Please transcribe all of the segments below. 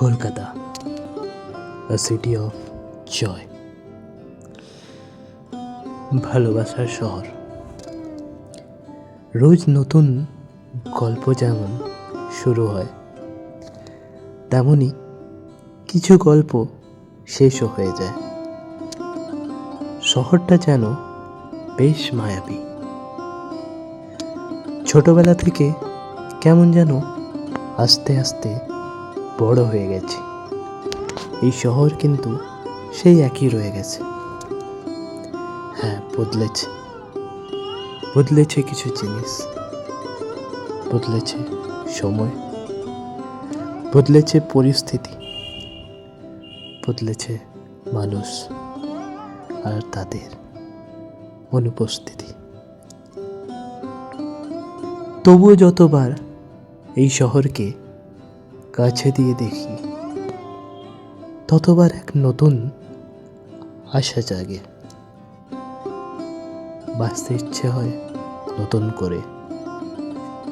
Kolkata, a city of joy, ভালোবাসার শহর। রোজ নতুন গল্প যেমন শুরু হয়, তেমনি কিছু গল্প শেষও হয়ে যায়। শহরটা যেন বেশ মায়াবী। ছোটবেলা থেকে কেমন যেন আস্তে আস্তে বড় হয়ে গেছি। এই শহর কিন্তু সেই একই রয়ে গেছে। হ্যাঁ, বদলেছে কিছু জিনিস, বদলেছে সময়, বদলেছে পরিস্থিতি, বদলেছে মানুষ আর তাদের অনুপস্থিতি। তবুও যতবার এই শহরকে কাছে দিয়ে দেখি, ততবার এক নতুন আশা জাগে। বাঁচতে ইচ্ছে হয় নতুন করে,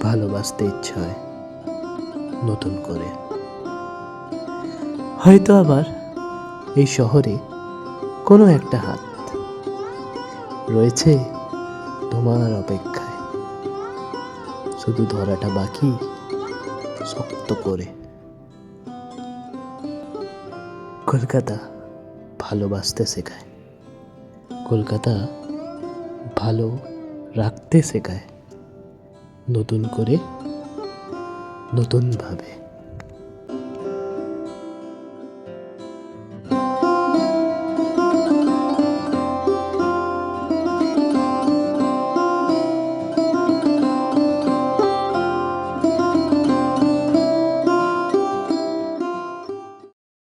ভালোবাসতে ইচ্ছে হয় নতুন করে। হয়তো আবার এই শহরে কোনো একটা হাত রয়েছে তোমার অপেক্ষায়, শুধু ধরাটা বাকি শক্ত করে। কলকাতা ভালোবাসতে শেখায়, কলকাতা ভালো রাখতে শেখায়, নতুন করে, নতুনভাবে।